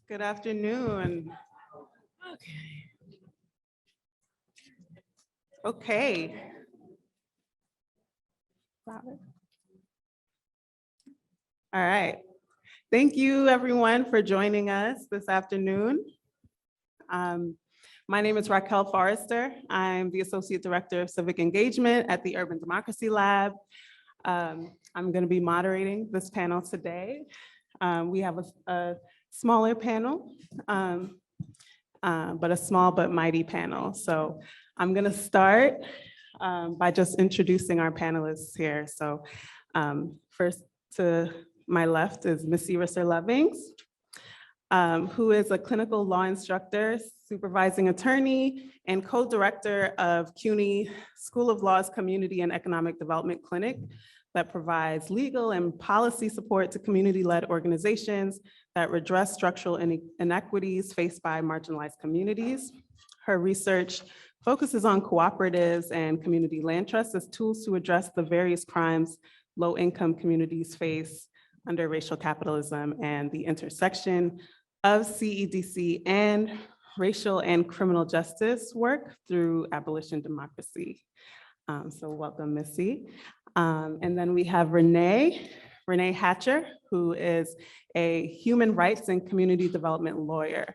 Good afternoon. Okay. All right. Thank you, everyone, for joining us this afternoon. My name is Racquel Forrester. I'm the Associate Director of Civic Engagement at the Urban Democracy Lab. I'm going to be moderating this panel today. We have a smaller panel, but a small but mighty panel. So I'm going to start by just introducing our panelists here. So first to my left is Missy Risser-Lovings, who is a clinical law instructor, supervising attorney, and co-director of CUNY School of Law's Community and Economic Development Clinic that provides legal and policy support to community-led organizations that redress structural inequities faced by marginalized communities. Her research focuses on cooperatives and community land trusts as tools to address the various crimes low-income communities face under racial capitalism and the intersection of CEDC and racial and criminal justice work through abolition democracy. So welcome, Missy. And then we have Renee Hatcher, who is a human rights and community development lawyer.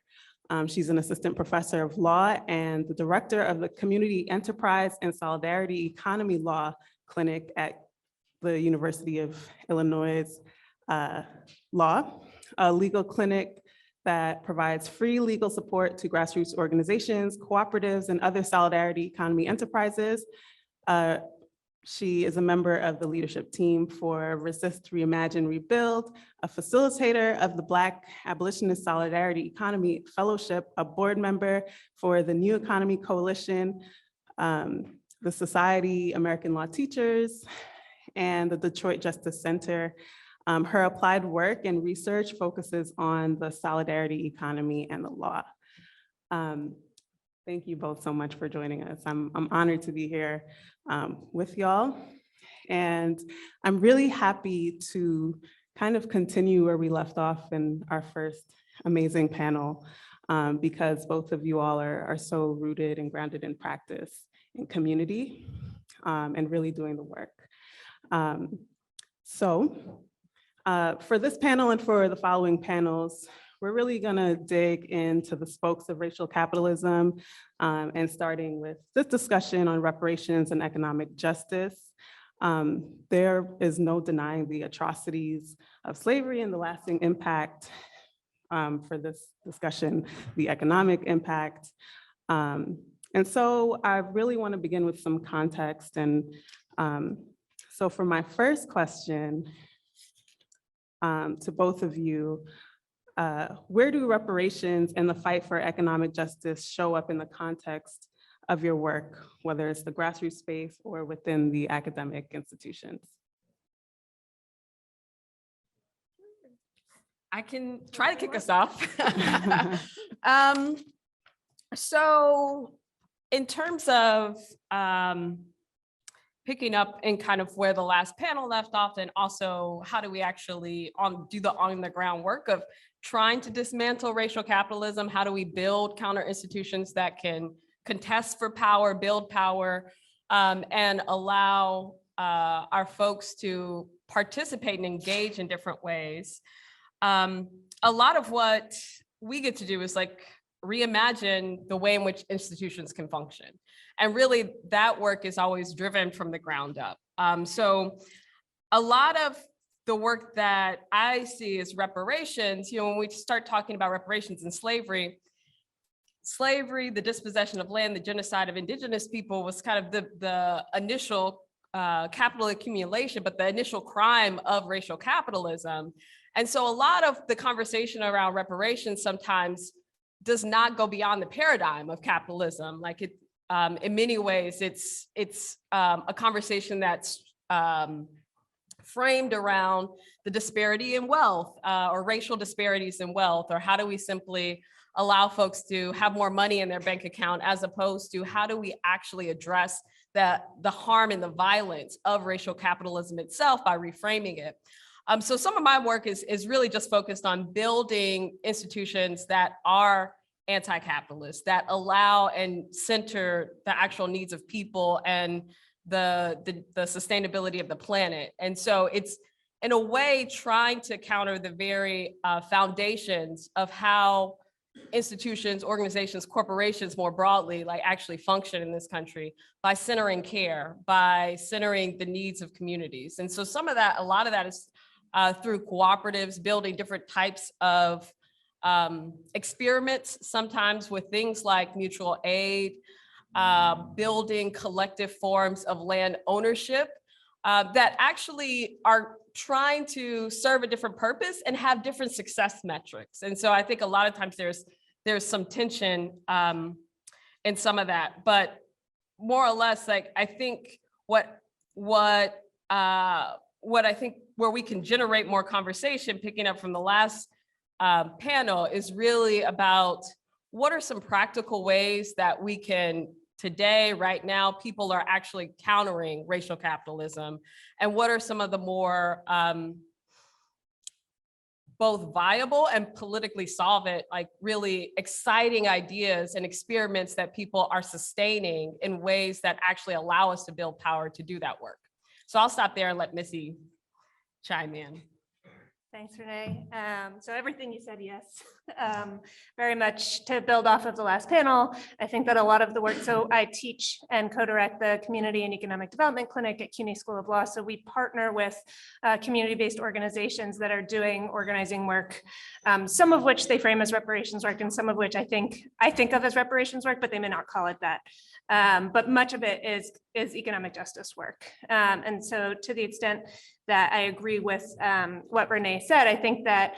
She's an assistant professor of law and the director of the Community Enterprise and Solidarity Economy Law Clinic at the University of Illinois Law, a legal clinic that provides free legal support to grassroots organizations, cooperatives, and other solidarity economy enterprises. She is a member of the leadership team for Resist, Reimagine, Rebuild, a facilitator of the Black Abolitionist Solidarity Economy Fellowship, a board member for the New Economy Coalition, the Society American Law Teachers, and the Detroit Justice Center. Her applied work and research focuses on the solidarity economy and the law. Thank you both so much for joining us. I'm honored to be here with y'all. And I'm really happy to kind of continue where we left off in our first amazing panel, because both of you all are so rooted and grounded in practice and community and really doing the work. For this panel and for the following panels, we're really gonna dig into the spokes of racial capitalism and starting with this discussion on reparations and economic justice. There is no denying the atrocities of slavery and the lasting impact for this discussion, the economic impact. And so I really wanna begin with some context. And so for my first question to both of you, where do reparations and the fight for economic justice show up in the context of your work, whether it's the grassroots space or within the academic institutions? I can try to kick us off. So in terms of picking up in kind of where the last panel left off, and also how do we actually do the on the ground work of trying to dismantle racial capitalism? How do we build counter institutions that can contest for power, build power, and allow our folks to participate and engage in different ways? A lot of what we get to do is like reimagine the way in which institutions can function. And really that work is always driven from the ground up. So a lot of the work that I see is reparations. When we start talking about reparations and slavery, the dispossession of land, the genocide of indigenous people was kind of the initial capital accumulation, but the initial crime of racial capitalism. And so a lot of the conversation around reparations sometimes does not go beyond the paradigm of capitalism. Like it, in many ways, it's a conversation that's framed around the disparity in wealth or racial disparities in wealth, or how do we simply allow folks to have more money in their bank account, as opposed to how do we actually address the harm and the violence of racial capitalism itself by reframing it. So some of my work is really just focused on building institutions that are anti-capitalist, that allow and center the actual needs of people and the sustainability of the planet. And so it's, in a way, trying to counter the very foundations of how institutions, organizations, corporations more broadly, like actually function in this country by centering care, by centering the needs of communities. And so some of that, a lot of that is through cooperatives, building different types of experiments, sometimes with things like mutual aid, building collective forms of land ownership that actually are trying to serve a different purpose and have different success metrics. And so I think a lot of times there's some tension in some of that, but more or less, like, I think what I think where we can generate more conversation, picking up from the last panel, is really about what are some practical ways that we can today, right now, people are actually countering racial capitalism, and what are some of the more both viable and politically solvent, like really exciting ideas and experiments that people are sustaining in ways that actually allow us to build power to do that work. So I'll stop there and let Missy chime in. Thanks, Renee. So everything you said, yes, very much to build off of the last panel. I think that a lot of the work, so I teach and co-direct the Community and Economic Development Clinic at CUNY School of Law. So we partner with community-based organizations that are doing organizing work, some of which they frame as reparations work, and some of which I think of as reparations work, but they may not call it that. But much of it is economic justice work. And so to the extent that I agree with what Renee said, I think that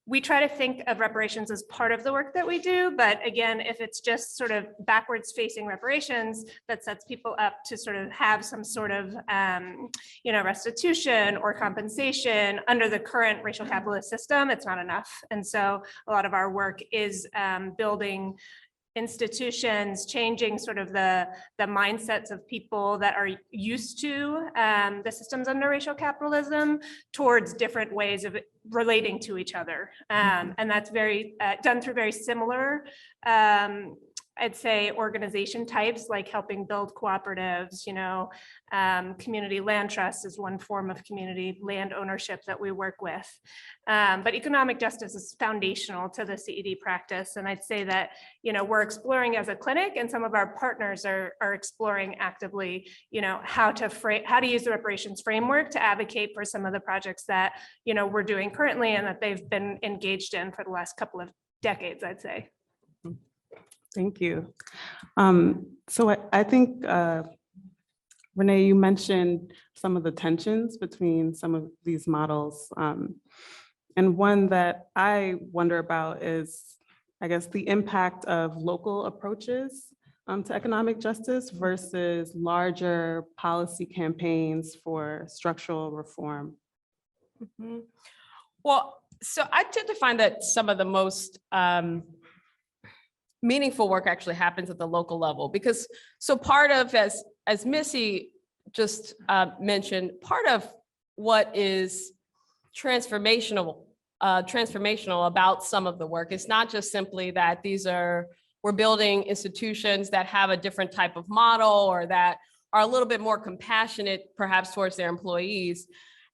we try to think of reparations as part of the work that we do. But again, if it's just sort of backwards facing reparations, that sets people up to sort of have some sort of restitution or compensation under the current racial capitalist system, it's not enough. And so a lot of our work is building institutions, changing sort of the mindsets of people that are used to the systems under racial capitalism towards different ways of relating to each other. And that's very done through very similar, I'd say, organization types, like helping build cooperatives, community land trust is one form of community land ownership that we work with. But economic justice is foundational to the CED practice. And I'd say that, we're exploring as a clinic, and some of our partners are exploring actively, how to use the reparations framework to advocate for some of the projects that, we're doing currently and that they've been engaged in for the last couple of decades, I'd say. Thank you. So I think, Renee, you mentioned some of the tensions between some of these models. And one that I wonder about is, I guess, the impact of local approaches to economic justice versus larger policy campaigns for structural reform. Mm-hmm. Well, so I tend to find that some of the most meaningful work actually happens at the local level, because so part of, as Missy just mentioned, part of what is transformational about some of the work is not just simply that we're building institutions that have a different type of model or that are a little bit more compassionate perhaps towards their employees.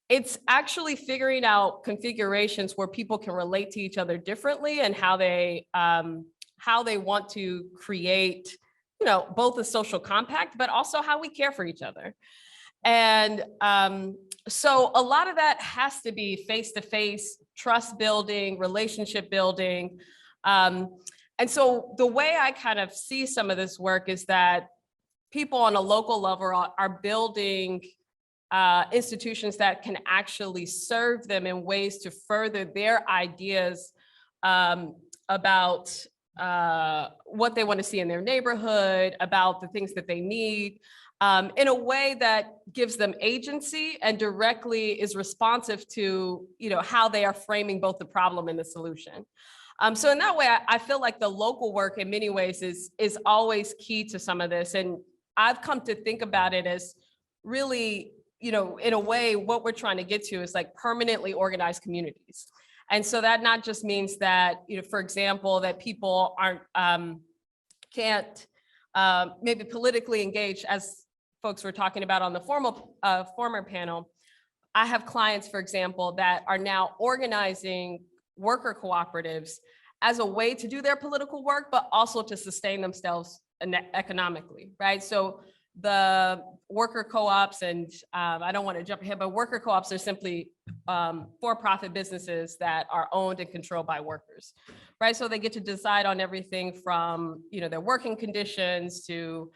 It's actually figuring out configurations where people can relate to each other differently and how they want to create, both a social compact, but also how we care for each other. And so a lot of that has to be face-to-face, trust building, relationship building. And so the way I kind of see some of this work is that people on a local level are building institutions that can actually serve them in ways to further their ideas about what they want to see in their neighborhood, about the things that they need, in a way that gives them agency and directly is responsive to, how they are framing both the problem and the solution. So in that way, I feel like the local work in many ways is always key to some of this. And I've come to think about it as really, in a way, what we're trying to get to is like permanently organized communities. And so that not just means that, for example, that people aren't, can't maybe politically engage, as folks were talking about on the former panel. I have clients, for example, that are now organizing worker cooperatives as a way to do their political work, but also to sustain themselves economically, right? So the worker co-ops, and I don't want to jump ahead, but worker co-ops are simply for-profit businesses that are owned and controlled by workers, right? So they get to decide on everything from, their working conditions to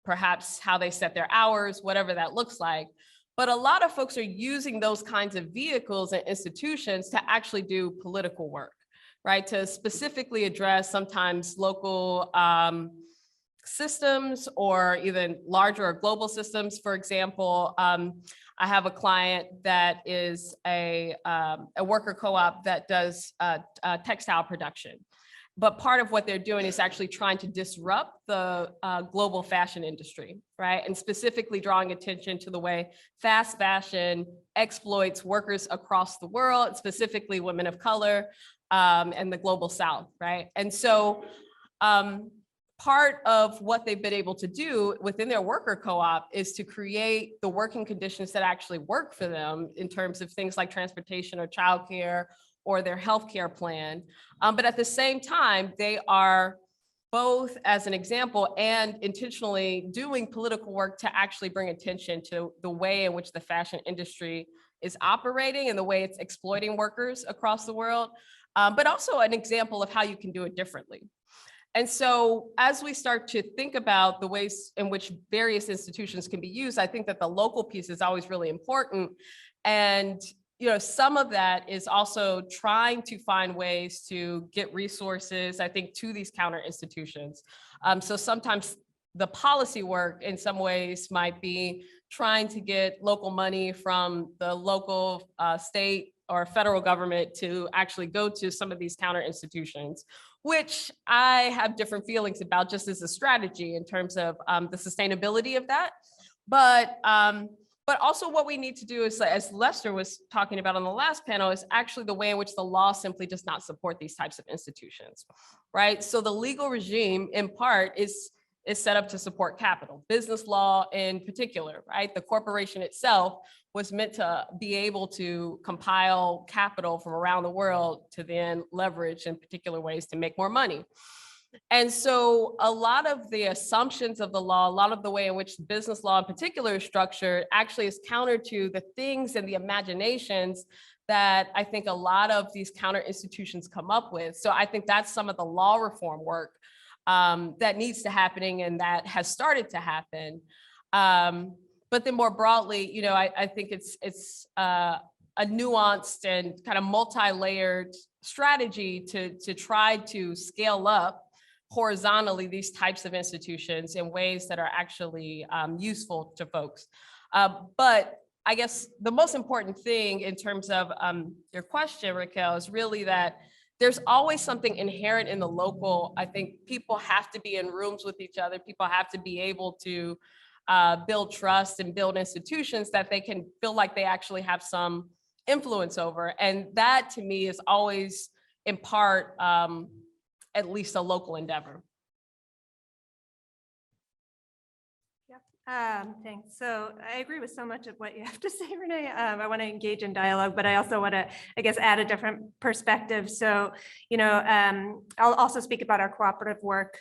perhaps how they set their hours, whatever that looks like. But a lot of folks are using those kinds of vehicles and institutions to actually do political work, right? To specifically address sometimes local systems or even larger or global systems. For example, I have a client that is a worker co-op that does textile production. But part of what they're doing is actually trying to disrupt the global fashion industry, right? And specifically drawing attention to the way fast fashion exploits workers across the world, specifically women of color and the global South, right? And so part of what they've been able to do within their worker co-op is to create the working conditions that actually work for them in terms of things like transportation or childcare or their healthcare plan. But at the same time, they are both, as an example, and intentionally doing political work to actually bring attention to the way in which the fashion industry is operating and the way it's exploiting workers across the world, but also an example of how you can do it differently. And so as we start to think about the ways in which various institutions can be used, I think that the local piece is always really important. And some of that is also trying to find ways to get resources, I think, to these counter institutions. So sometimes the policy work in some ways might be trying to get local money from the local state or federal government to actually go to some of these counter institutions, which I have different feelings about just as a strategy in terms of the sustainability of that. But also what we need to do is, as Lester was talking about on the last panel, is actually the way in which the law simply does not support these types of institutions, right? So the legal regime in part is set up to support capital, business law in particular, right? The corporation itself was meant to be able to compile capital from around the world to then leverage in particular ways to make more money. And so a lot of the assumptions of the law, a lot of the way in which business law in particular is structured actually is counter to the things and the imaginations that I think a lot of these counter institutions come up with. So I think that's some of the law reform work that needs to happen and that has started to happen. But then more broadly, I think it's a nuanced and kind of multi-layered strategy to try to scale up horizontally these types of institutions in ways that are actually useful to folks. But I guess the most important thing in terms of your question, Racquel, is really that there's always something inherent in the local. I think people have to be in rooms with each other. People have to be able to build trust and build institutions that they can feel like they actually have some influence over. And that to me is always in part, at least a local endeavor. Thanks. So I agree with so much of what you have to say, Renee. I want to engage in dialogue, but I also want to, I guess, add a different perspective. So, I'll also speak about our cooperative work.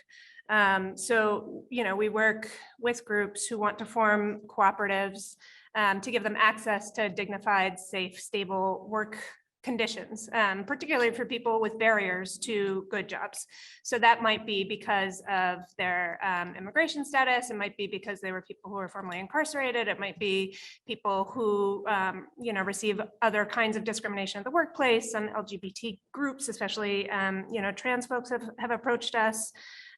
So, we work with groups who want to form cooperatives to give them access to dignified, safe, stable work conditions, particularly for people with barriers to good jobs. So that might be because of their immigration status. It might be because they were people who were formerly incarcerated. It might be people who, receive other kinds of discrimination at the workplace. Some LGBT groups, especially, trans folks have approached us.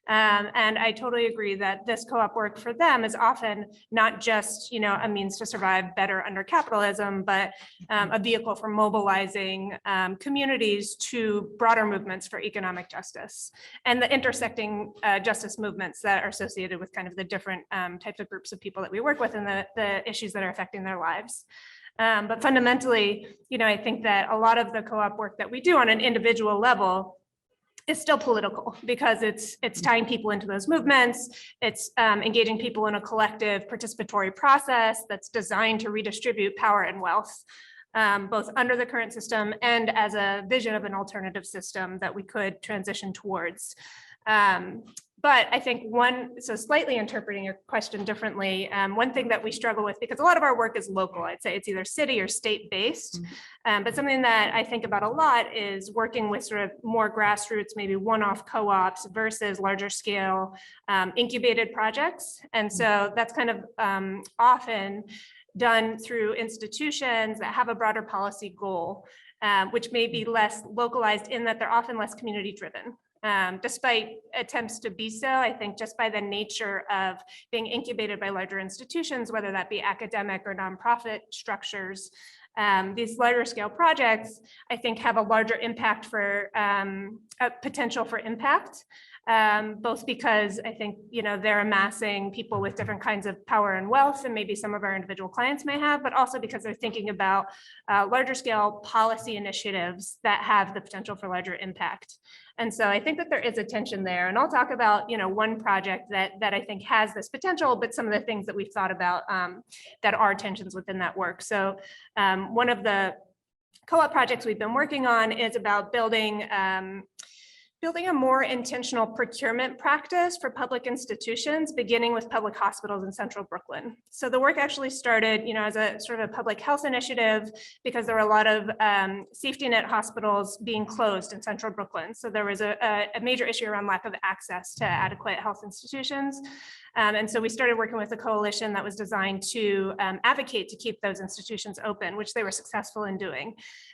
And I totally agree that this co-op work for them is often not just, a means to survive better under capitalism, but a vehicle for mobilizing communities to broader movements for economic justice and the intersecting justice movements that are associated with kind of the different types of groups of people that we work with and the issues that are affecting their lives. But fundamentally, I think that a lot of the co-op work that we do on an individual level is still political because it's tying people into those movements. It's engaging people in a collective participatory process that's designed to redistribute power and wealth, both under the current system and as a vision of an alternative system that we could transition towards. But I think so slightly interpreting your question differently, one thing that we struggle with, because a lot of our work is local, I'd say it's either city or state based, but something that I think about a lot is working with sort of more grassroots, maybe one-off co-ops versus larger scale incubated projects. And so that's kind of often done through institutions that have a broader policy goal, which may be less localized in that they're often less community driven. Despite attempts to be so, I think just by the nature of being incubated by larger institutions, whether that be academic or nonprofit structures, these larger scale projects, I think, have a larger impact for a potential for impact, both because I think, they're amassing people with different kinds of power and wealth and maybe some of our individual clients may have, but also because they're thinking about larger scale policy initiatives that have the potential for larger impact. And so I think that there is a tension there. And I'll talk about, one project that I think has this potential, but some of the things that we've thought about that are tensions within that work. So one of the co-op projects we've been working on is about building a more intentional procurement practice for public institutions, beginning with public hospitals in central Brooklyn. So the work actually started, as a sort of a public health initiative because there were a lot of safety net hospitals being closed in central Brooklyn. So there was a major issue around lack of access to adequate health institutions. And so we started working with a coalition that was designed to advocate to keep those institutions open, which they were successful in doing.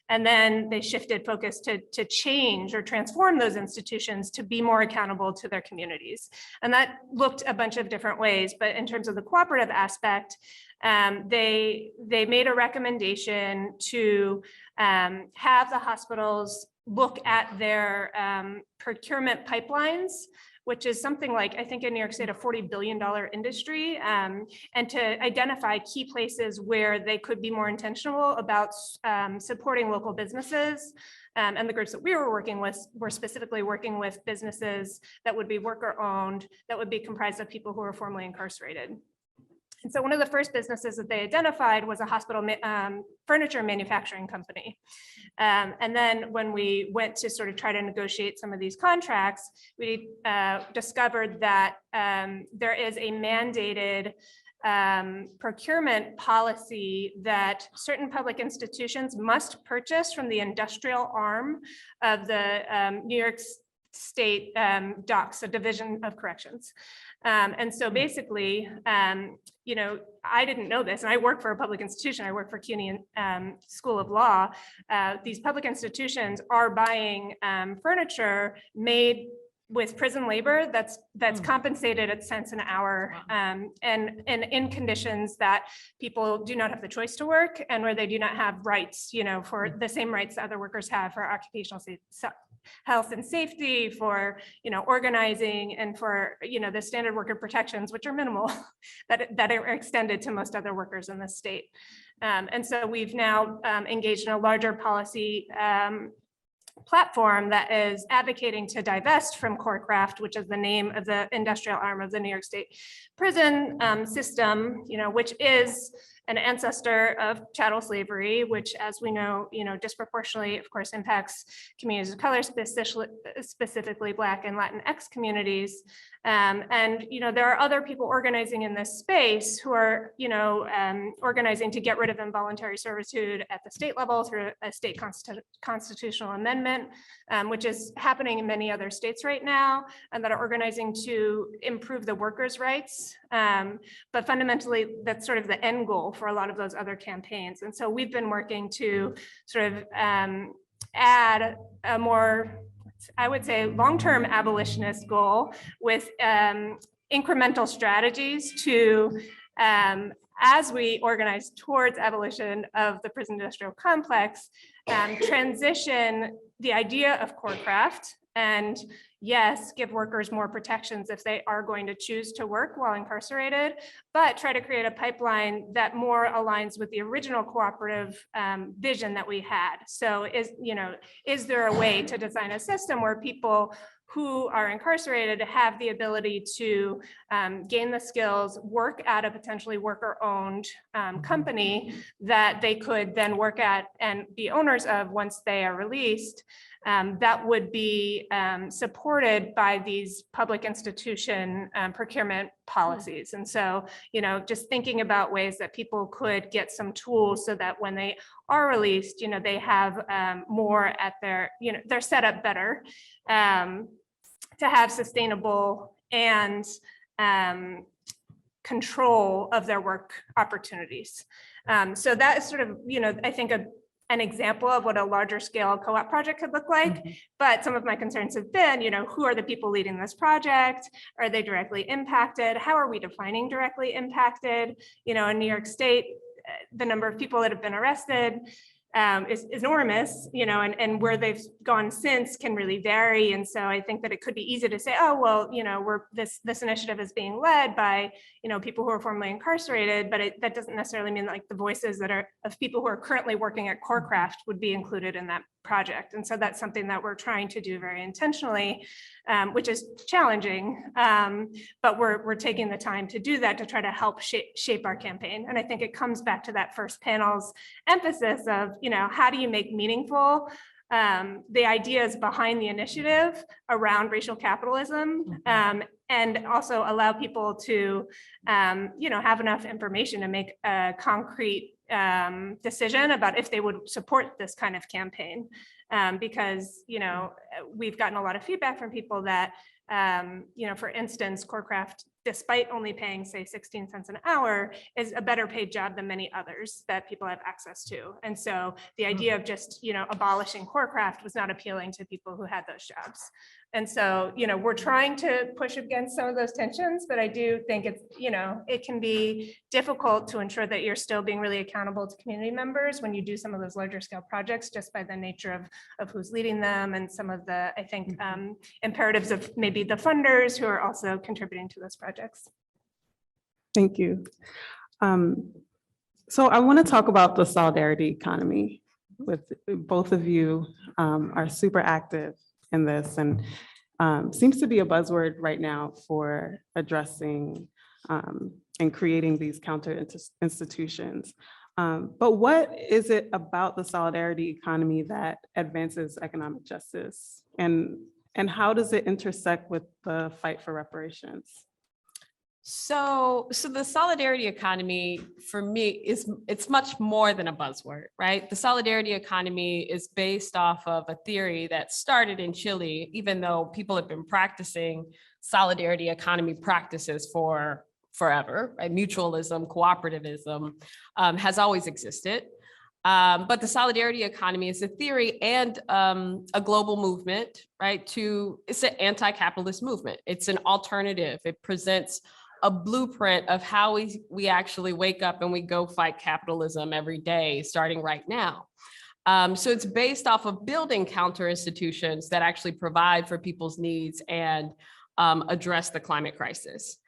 And then they shifted focus to change or transform those institutions to be more accountable to their communities. And that looked a bunch of different ways, but in terms of the cooperative aspect, they made a recommendation to have the hospitals look at their procurement pipelines, which is something like, I think in New York State, a $40 billion industry, and to identify key places where they could be more intentional about supporting local businesses. And the groups that we were working with were specifically working with businesses that would be worker owned, that would be comprised of people who were formerly incarcerated. And so one of the first businesses that they identified was a hospital furniture manufacturing company. And then when we went to sort of try to negotiate some of these contracts, we discovered that there is a mandated procurement policy that certain public institutions must purchase from the industrial arm of the New York State DOCS, so Division of Corrections. And so basically, I didn't know this, and I work for a public institution. I work for CUNY School of Law. These public institutions are buying furniture made with prison labor that's compensated at cents an hour, and in conditions that people do not have the choice to work, and where they do not have rights, for the same rights that other workers have for occupational health and safety, for organizing, and for the standard worker protections, which are minimal, that are extended to most other workers in the state. And so we've now engaged in a larger policy platform that is advocating to divest from Corecraft, which is the name of the industrial arm of the New York State prison system, which is an ancestor of chattel slavery, which, as we know, disproportionately, of course, impacts communities of color, specifically Black and Latinx communities. And there are other people organizing in this space who are, organizing to get rid of involuntary servitude at the state level through a state constitutional amendment, which is happening in many other states right now, and that are organizing to improve the workers' rights. But fundamentally, that's sort of the end goal for a lot of those other campaigns. And so we've been working to sort of add a more, I would say, long-term abolitionist goal with incremental strategies to, as we organize towards abolition of the prison industrial complex, transition the idea of core craft and, yes, give workers more protections if they are going to choose to work while incarcerated, but try to create a pipeline that more aligns with the original cooperative vision that we had. So is there a way to design a system where people who are incarcerated have the ability to gain the skills, work at a potentially worker-owned company that they could then work at and be owners of once they are released, that would be supported by these public institution procurement policies. And so, just thinking about ways that people could get some tools so that when they are released, they have more at their, they're set up better to have sustainable and control of their work opportunities. So that is sort of, I think an example of what a larger scale co-op project could look like. Mm-hmm. But some of my concerns have been, who are the people leading this project? Are they directly impacted? How are we defining directly impacted? In New York State, the number of people that have been arrested is enormous, and where they've gone since can really vary. And so I think that it could be easy to say, oh, well, this initiative is being led by, people who are formerly incarcerated, but that doesn't necessarily mean like the voices that are of people who are currently working at CoreCraft would be included in that project. And so that's something that we're trying to do very intentionally, which is challenging, but we're taking the time to do that to try to help shape our campaign. And I think it comes back to that first panel's emphasis of, how do you make meaningful the ideas behind the initiative around racial capitalism, and also allow people to, have enough information to make a concrete decision about if they would support this kind of campaign. Because, we've gotten a lot of feedback from people that, for instance, CoreCraft, despite only paying, say, 16 cents an hour, is a better paid job than many others that people have access to. And so the idea of just, abolishing CoreCraft was not appealing to people who had those jobs. And so, we're trying to push against some of those tensions, but I do think it's, it can be difficult to ensure that you're still being really accountable to community members when you do some of those larger scale projects, just by the nature of who's leading them and some of the, I think, imperatives of maybe the funders who are also contributing to those projects. Thank you. So I want to talk about the solidarity economy. With both of you are super active in this, and seems to be a buzzword right now for addressing and creating these counter institutions. But what is it about the solidarity economy that advances economic justice, and how does it intersect with the fight for reparations? So the solidarity economy, for me, it's much more than a buzzword, right? The solidarity economy is based off of a theory that started in Chile, even though people have been practicing solidarity economy practices for forever, right? Mutualism, cooperativism has always existed. But the solidarity economy is a theory and a global movement, right? It's an anti-capitalist movement. It's an alternative. It presents a blueprint of how we actually wake up and we go fight capitalism every day, starting right now. So it's based off of building counter institutions that actually provide for people's needs and address the climate crisis.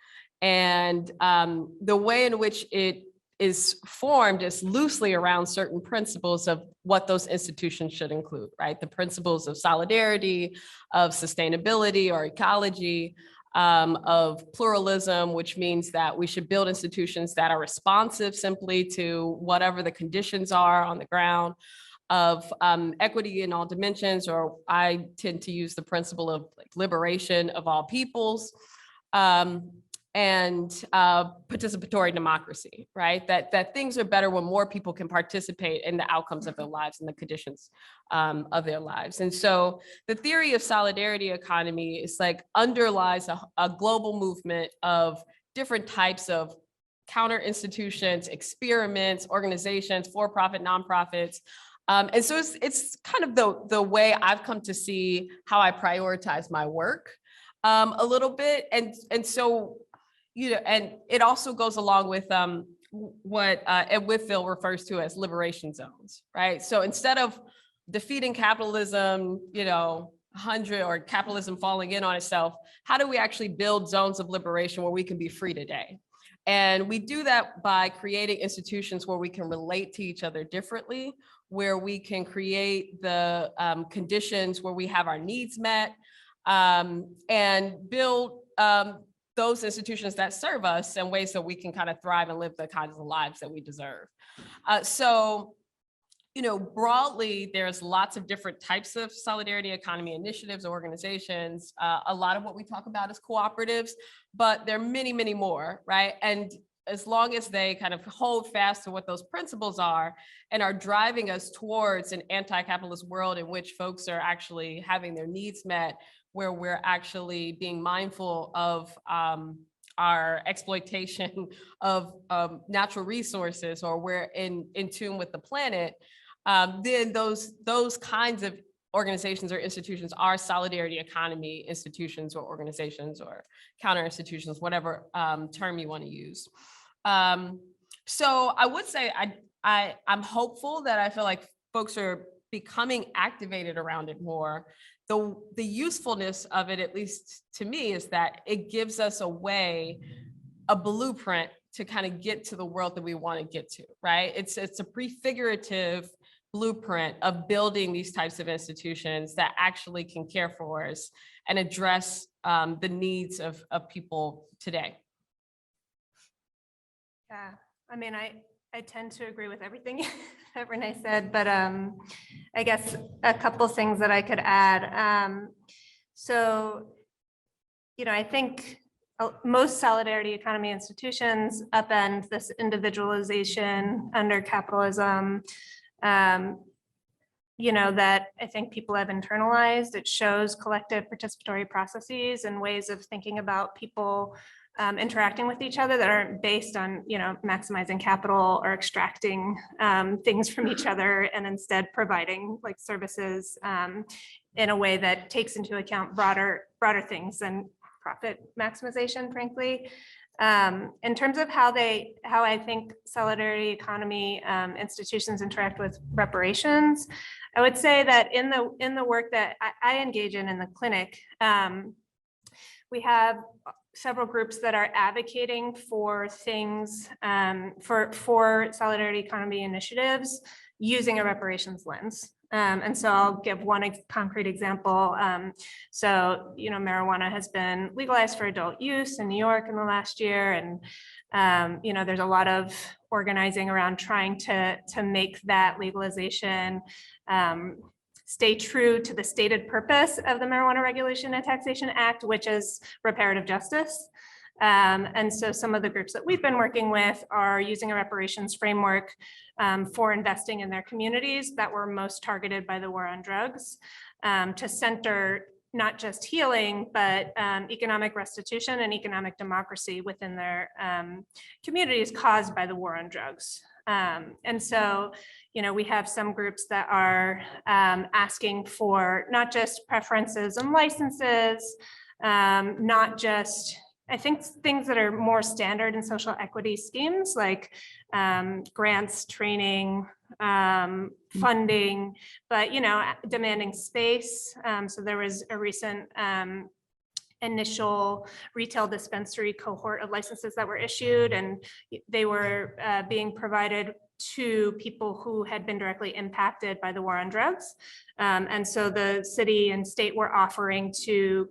And the way in which it is formed is loosely around certain principles of what those institutions should include, right? The principles of solidarity, of sustainability or ecology, of pluralism, which means that we should build institutions that are responsive simply to whatever the conditions are on the ground, of equity in all dimensions, or I tend to use the principle of liberation of all peoples, and participatory democracy, right? That things are better when more people can participate in the outcomes of their lives and the conditions of their lives. And so the theory of solidarity economy is underlies a global movement of different types of counter institutions, experiments, organizations, for-profit, nonprofits, And so it's kind of the way I've come to see how I prioritize my work a little bit. And so, and it also goes along with what Ed Whitfield refers to as liberation zones, right? So instead of defeating capitalism, 100 or capitalism falling in on itself, how do we actually build zones of liberation where we can be free today? And we do that by creating institutions where we can relate to each other differently, where we can create the conditions where we have our needs met, and build those institutions that serve us in ways that we can kind of thrive and live the kinds of lives that we deserve. So, broadly, there's lots of different types of solidarity economy initiatives, organizations. A lot of what we talk about is cooperatives, but there are many, many more, right? And as long as they kind of hold fast to what those principles are and are driving us towards an anti-capitalist world in which folks are actually having their needs met, where we're actually being mindful of our exploitation of natural resources, or we're in tune with the planet, then those kinds of organizations or institutions are solidarity economy institutions or organizations or counter institutions, whatever term you want to use. So I would say I'm hopeful that I feel like folks are becoming activated around it more. The usefulness of it, at least to me, is that it gives us a blueprint to kind of get to the world that we want to get to, right? It's a prefigurative blueprint of building these types of institutions that actually can care for us and address the needs of people today. Yeah, I mean, I tend to agree with everything that Renee said, but I guess a couple things that I could add. So, I think most solidarity economy institutions upend this individualization under capitalism, that I think people have internalized. It shows collective participatory processes and ways of thinking about people interacting with each other that aren't based on, maximizing capital or extracting things from each other, and instead providing like services in a way that takes into account broader things than profit maximization, frankly. In terms of how I think solidarity economy institutions interact with reparations, I would say that in the work that I engage in the clinic, we have several groups that are advocating for things for solidarity economy initiatives using a reparations lens. And so I'll give one concrete example. So, marijuana has been legalized for adult use in New York in the last year. And, there's a lot of organizing around trying to make that legalization stay true to the stated purpose of the Marijuana Regulation and Taxation Act, which is reparative justice. And so some of the groups that we've been working with are using a reparations framework for investing in their communities that were most targeted by the war on drugs, to center not just healing, but economic restitution and economic democracy within their communities caused by the war on drugs. And so, we have some groups that are asking for not just preferences and licenses, not just, I think, things that are more standard in social equity schemes like grants, training, funding, but, demanding space. So there was a recent initial retail dispensary cohort of licenses that were issued, and they were being provided to people who had been directly impacted by the war on drugs. And so the city and state were offering to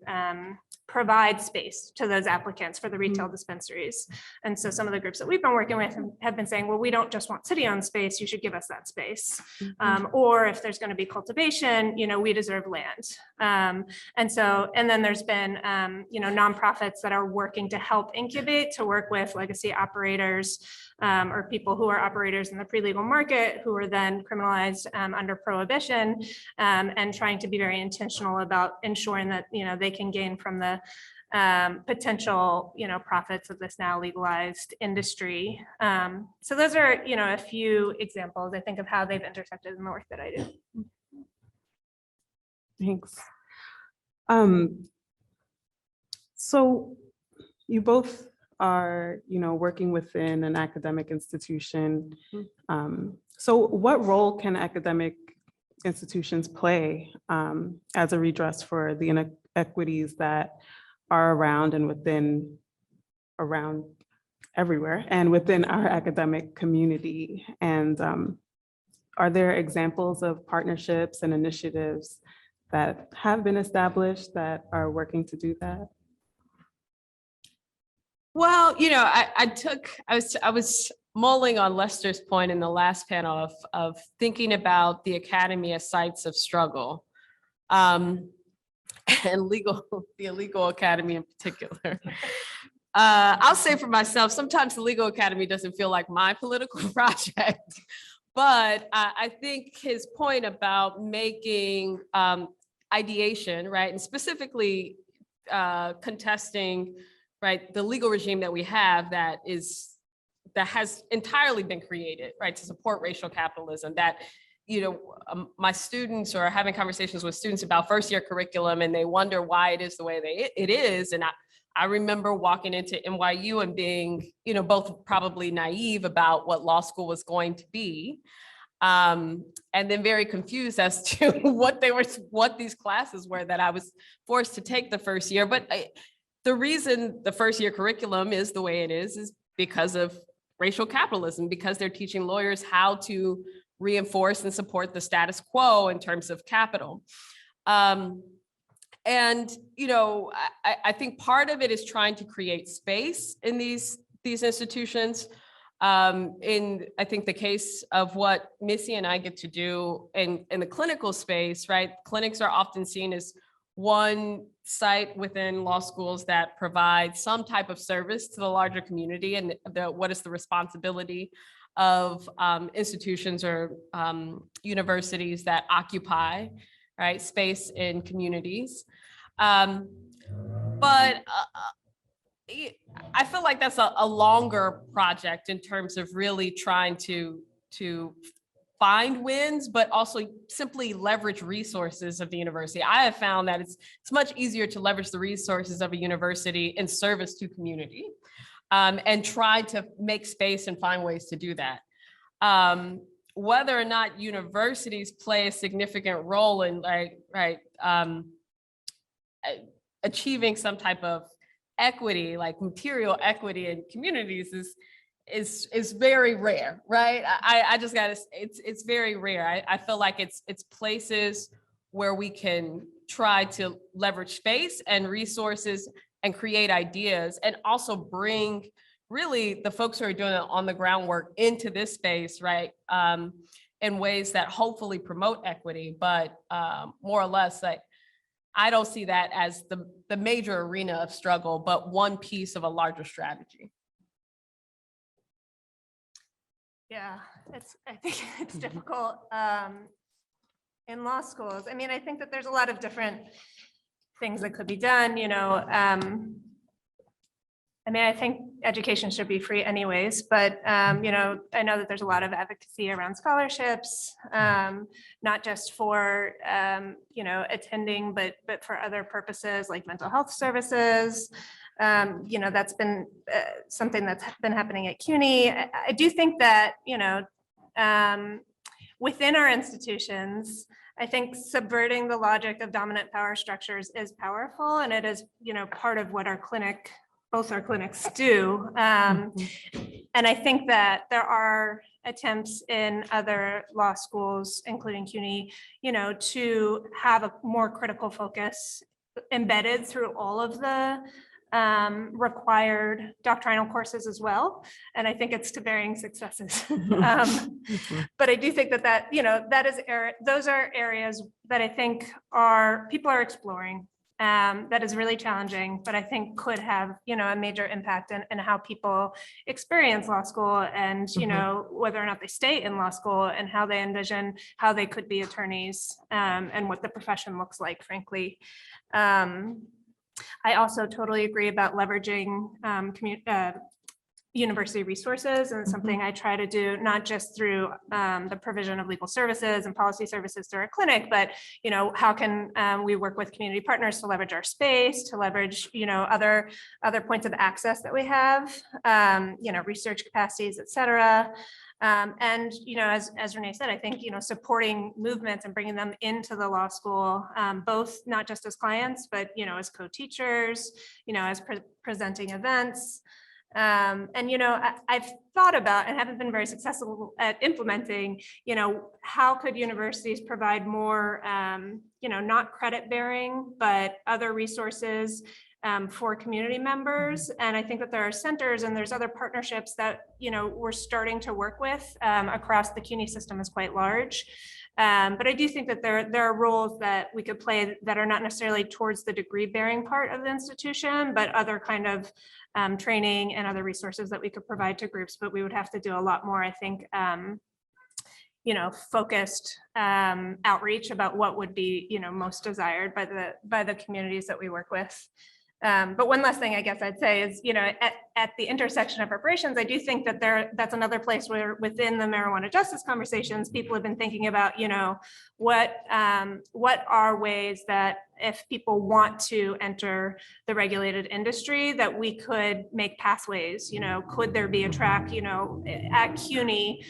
provide space to those applicants for the retail dispensaries. And so some of the groups that we've been working with have been saying, well, we don't just want city-owned space, you should give us that space. Or if there's going to be cultivation, we deserve land. And then there's been, nonprofits that are working to help incubate, to work with legacy operators, or people who are operators in the pre-legal market who are then criminalized under prohibition, and trying to be very intentional about ensuring that they can gain from the potential, profits of this now legalized industry. So those are, a few examples, I think, of how they've intersected in the work that I do. Thanks. So you both are, working within an academic institution. So what role can academic institutions play as a redress for the inequities that are around everywhere and within our academic community? And are there examples of partnerships and initiatives that have been established that are working to do that? Well, I was mulling on Lester's point in the last panel of thinking about the academy as sites of struggle, and the illegal academy in particular. I'll say for myself, sometimes the legal academy doesn't feel like my political project, but I think his point about making ideation, right, and specifically contesting, right, the legal regime that we have that has entirely been created, right, to support racial capitalism, that, my students are having conversations with students about first-year curriculum, and they wonder why it is the way it is. And I remember walking into NYU and being, both probably naive about what law school was going to be, and then very confused as to what these classes were that I was forced to take the first year. But the reason the first-year curriculum is the way it is because of racial capitalism, because they're teaching lawyers how to reinforce and support the status quo in terms of capital. And, I think part of it is trying to create space in these institutions. In, I think, the case of what Missy and I get to do in the clinical space, right? Clinics are often seen as one site within law schools that provide some type of service to the larger community, and what is the responsibility of institutions or universities that occupy, right, space in communities. But I feel like that's a longer project in terms of really trying to find wins, but also simply leverage resources of the university. I have found that it's much easier to leverage the resources of a university in service to community, and try to make space and find ways to do that. Whether or not universities play a significant role in achieving some type of equity, like material equity in communities, is very rare, right? I just gotta, it's very rare. I feel like it's places where we can try to leverage space and resources and create ideas, and also bring really the folks who are doing it on the groundwork into this space, right? In ways that hopefully promote equity, but more or less, like, I don't see that as the major arena of struggle, but one piece of a larger strategy. Yeah, I think it's difficult in law schools. I mean, I think that there's a lot of different things that could be done, I mean, I think education should be free anyways, but, I know that there's a lot of advocacy around scholarships, not just for, attending, but for other purposes like mental health services. That's been something that's been happening at CUNY. I do think that, within our institutions, I think subverting the logic of dominant power structures is powerful, and it is, part of what both our clinics do. And I think that there are attempts in other law schools, including CUNY, to have a more critical focus embedded through all of the required doctrinal courses as well. And I think it's to varying successes. But I do think those are areas that I think people are exploring. That is really challenging, but I think could have, a major impact in how people experience law school, and, whether or not they stay in law school, and how they envision how they could be attorneys, and what the profession looks like, frankly. I also totally agree about leveraging university resources, and something I try to do, not just through the provision of legal services and policy services through our clinic, but how can we work with community partners to leverage our space, to leverage other points of access that we have, research capacities, et cetera. And as Renee said, I think supporting movements and bringing them into the law school, both not just as clients, but as co-teachers, as presenting events. I've thought about and haven't been very successful at implementing, how could universities provide more, not credit bearing, but other resources for community members. And I think that there are centers and there's other partnerships that, we're starting to work with across the CUNY system is quite large. But I do think that there are roles that we could play that are not necessarily towards the degree bearing part of the institution, but other kind of training and other resources that we could provide to groups. But we would have to do a lot more, I think, focused outreach about what would be, most desired by the communities that we work with. But one last thing I guess I'd say is, at the intersection of reparations, I do think that that's another place where within the marijuana justice conversations, people have been thinking about, what are ways that if people want to enter the regulated industry, that we could make pathways, could there be a track, at CUNY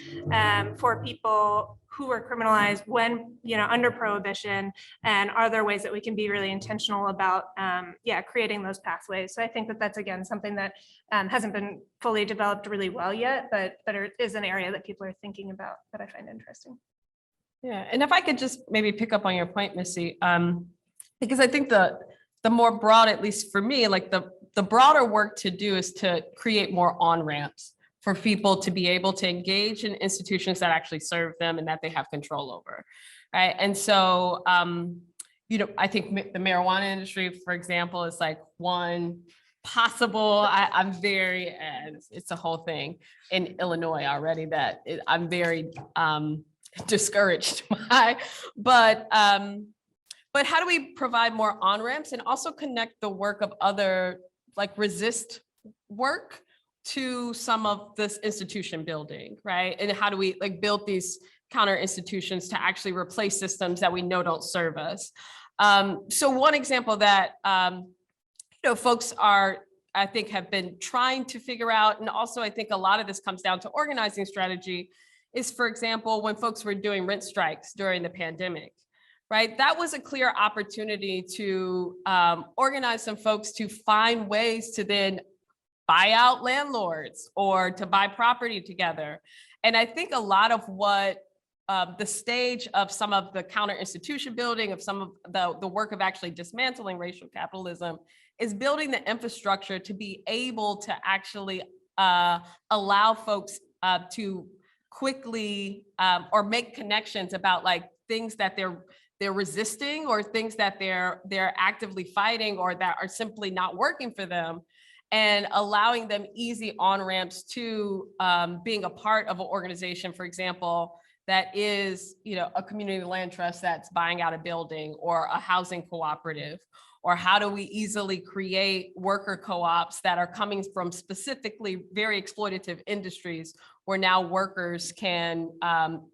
for people who are criminalized when, under prohibition, and are there ways that we can be really intentional about, creating those pathways. So I think that that's, again, something that hasn't been fully developed really well yet, but it is an area that people are thinking about that I find interesting. Yeah, and if I could just maybe pick up on your point, Missy, because I think the more broad, at least for me, like the broader work to do is to create more on-ramps for people to be able to engage in institutions that actually serve them and that they have control over, right? And so, I think the marijuana industry, for example, is like one possible, I'm very, it's a whole thing in Illinois already that I'm very discouraged by, but how do we provide more on-ramps and also connect the work of other like resist work to some of this institution building, right? And how do we like build these counter institutions to actually replace systems that we know don't serve us? So one example that, folks I think have been trying to figure out, and also I think a lot of this comes down to organizing strategy, is, for example, when folks were doing rent strikes during the pandemic, right? That was a clear opportunity to organize some folks to find ways to then buy out landlords or to buy property together. And I think a lot of what the stage of some of the counter institution building, of some of the work of actually dismantling racial capitalism, is building the infrastructure to be able to actually allow folks to quickly or make connections about like things that they're resisting or things that they're actively fighting or that are simply not working for them, and allowing them easy on-ramps to being a part of an organization, for example, that is, a community land trust that's buying out a building, or a housing cooperative, or how do we easily create worker co-ops that are coming from specifically very exploitative industries, where now workers can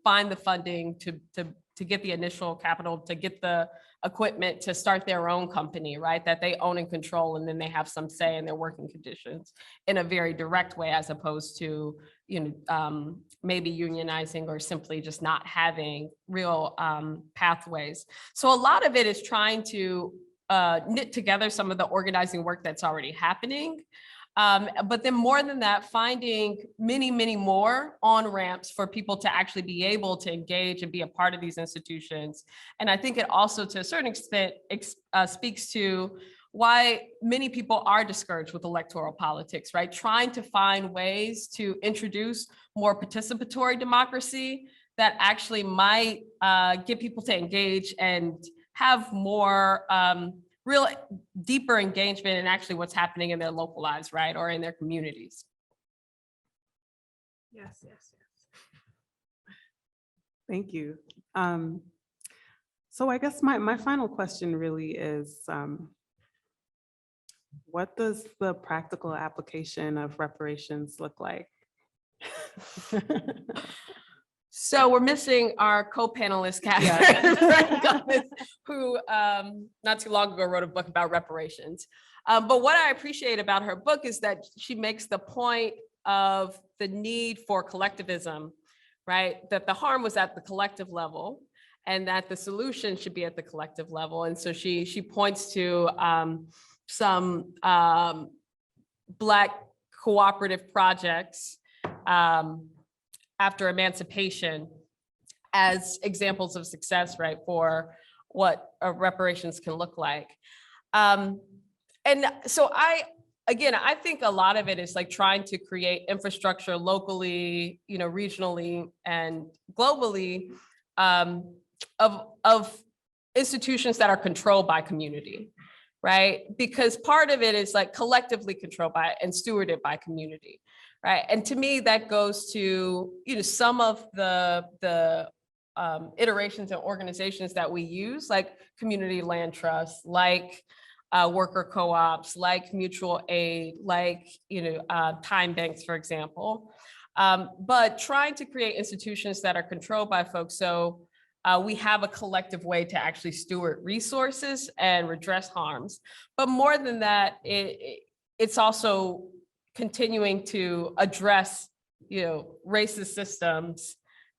find the funding to get the initial capital, to get the equipment to start their own company, right? That they own and control, and then they have some say in their working conditions in a very direct way, as opposed to, maybe unionizing or simply just not having real pathways. So a lot of it is trying to knit together some of the organizing work that's already happening. But then more than that, finding many, many more on-ramps for people to actually be able to engage and be a part of these institutions. And I think it also, to a certain extent, speaks to why many people are discouraged with electoral politics, right? Trying to find ways to introduce more participatory democracy that actually might get people to engage and have more real deeper engagement in actually what's happening in their local lives, right? Or in their communities. Yes. Thank you. So I guess my final question really is, what does the practical application of reparations look like? So we're missing our co-panelist, Katherine, who not too long ago wrote a book about reparations. But what I appreciate about her book is that she makes the point of the need for collectivism, right? That the harm was at the collective level and that the solution should be at the collective level. And so she points to some Black cooperative projects after emancipation as examples of success, right, for what reparations can look like. And so I think a lot of it is like trying to create infrastructure locally, regionally and globally of institutions that are controlled by community, right? Because part of it is like collectively controlled by and stewarded by community. Right. And to me, that goes to, some of the iterations and organizations that we use, like community land trusts, like worker co-ops, like mutual aid, like, time banks, for example. But trying to create institutions that are controlled by folks. So we have a collective way to actually steward resources and redress harms. But more than that, it's also continuing to address, racist systems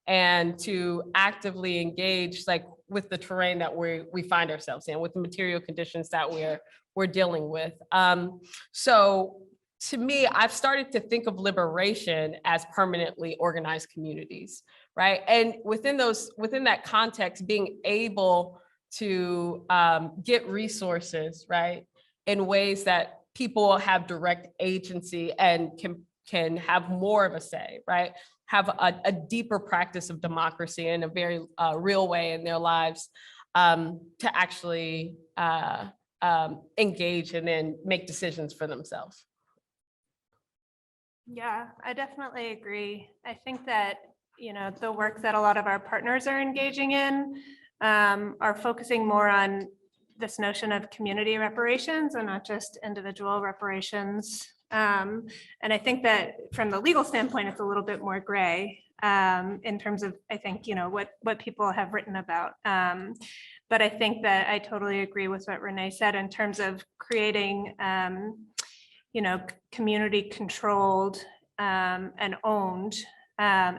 and to actively engage like with the terrain that we find ourselves in, with the material conditions that we're dealing with. So to me, I've started to think of liberation as permanently organized communities, right? And within that context, being able to get resources, right, in ways that people have direct agency and can have more of a say, right? Have a deeper practice of democracy in a very real way in their lives to actually engage and then make decisions for themselves. Yeah, I definitely agree. I think that, the work that a lot of our partners are engaging in are focusing more on this notion of community reparations and not just individual reparations. And I think that from the legal standpoint, it's a little bit more gray in terms of, I think, what people have written about. But I think that I totally agree with what Renee said in terms of creating, community controlled and owned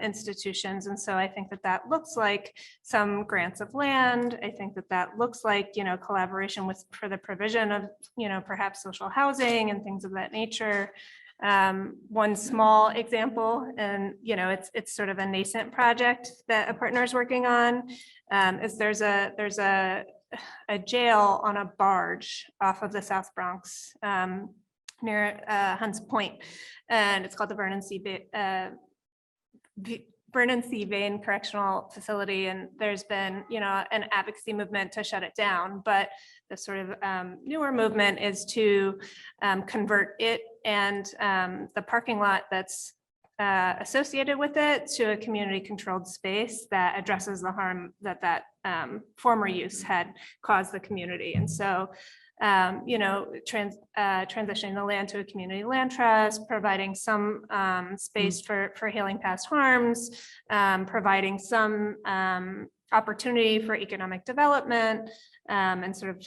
institutions. And so I think that looks like some grants of land. I think that looks like, collaboration for the provision of, perhaps social housing and things of that nature. One small example, and, it's sort of a nascent project that a partner is working on, is there's a jail on a barge off of the South Bronx near Hunts Point, and it's called the Vernon C. Vane Correctional Facility, and there's been, an advocacy movement to shut it down, but the sort of newer movement is to convert it and the parking lot that's associated with it to a community-controlled space that addresses the harm that former use had caused the community. And so transitioning the land to a community land trust, providing some space for healing past harms, providing some opportunity for economic development, and sort of,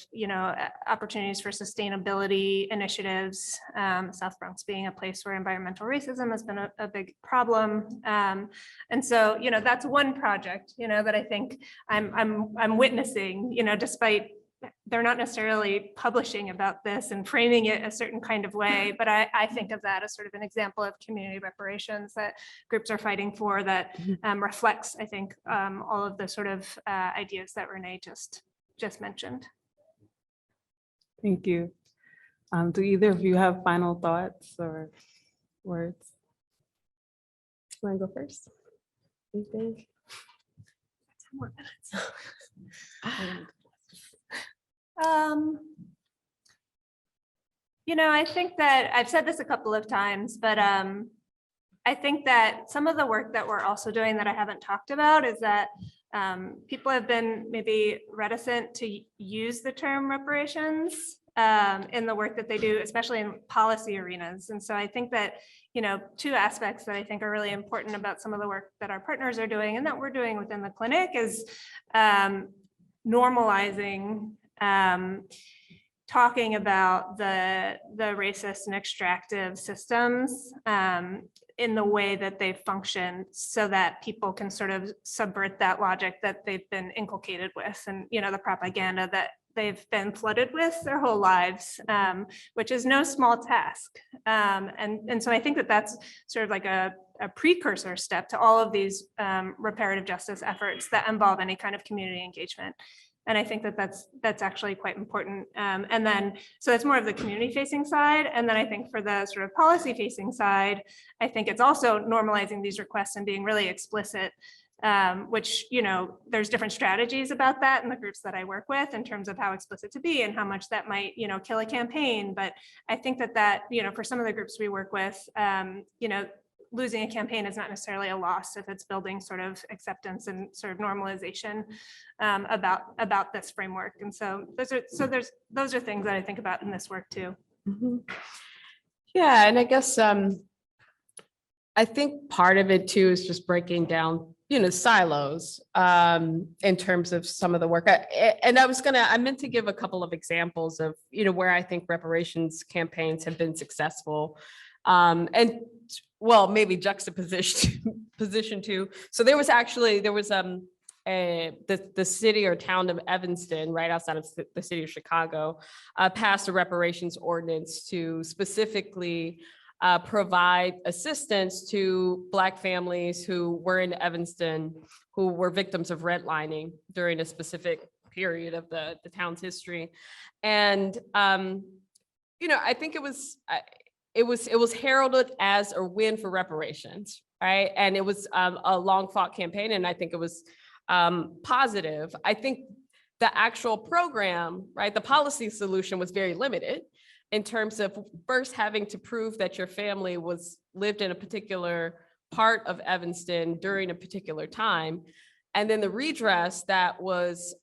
opportunities for sustainability initiatives. South Bronx being a place where environmental racism has been a big problem. And so, that's one project, that I think I'm witnessing, despite they're not necessarily publishing about this and framing it a certain kind of way, but I think of that as sort of an example of community reparations that groups are fighting for that reflects, I think, all of the sort of ideas that Renee just mentioned. Thank you. Do either of you have final thoughts or words? Want to go first? Anything? 10 more minutes. I think that I've said this a couple of times, but I think that some of the work that we're also doing that I haven't talked about is that people have been maybe reticent to use the term reparations in the work that they do, especially in policy arenas. And so I think that, two aspects that I think are really important about some of the work that our partners are doing and that we're doing within the clinic is normalizing talking about the racist and extractive systems in the way that they function so that people can sort of subvert that logic that they've been inculcated with and, the propaganda that they've been flooded with their whole lives, which is no small task. And so I think that that's sort of like a precursor step to all of these reparative justice efforts that involve any kind of community engagement. And I think that that's actually quite important. And then, so it's more of the community facing side. And then I think for the sort of policy facing side, I think it's also normalizing these requests and being really explicit, which, there's different strategies about that in the groups that I work with in terms of how explicit to be and how much that might, kill a campaign. But I think that, for some of the groups we work with, losing a campaign is not necessarily a loss if it's building sort of acceptance and sort of normalization about this framework. And so those are things that I think about in this work too. Mm-hmm. Yeah, and I guess I think part of it too is just breaking down, silos in terms of some of the work. I meant to give a couple of examples of, where I think reparations campaigns have been successful. And well, maybe juxtaposition too. So there was the city or town of Evanston, right outside of the city of Chicago, passed a reparations ordinance to specifically provide assistance to Black families who were in Evanston, who were victims of redlining during a specific period of the town's history. And, I think it was heralded as a win for reparations, right? And it was a long fought campaign, and I think it was positive. I think the actual program, right, the policy solution was very limited in terms of first having to prove that your family lived in a particular part of Evanston during a particular time. And then the redress that was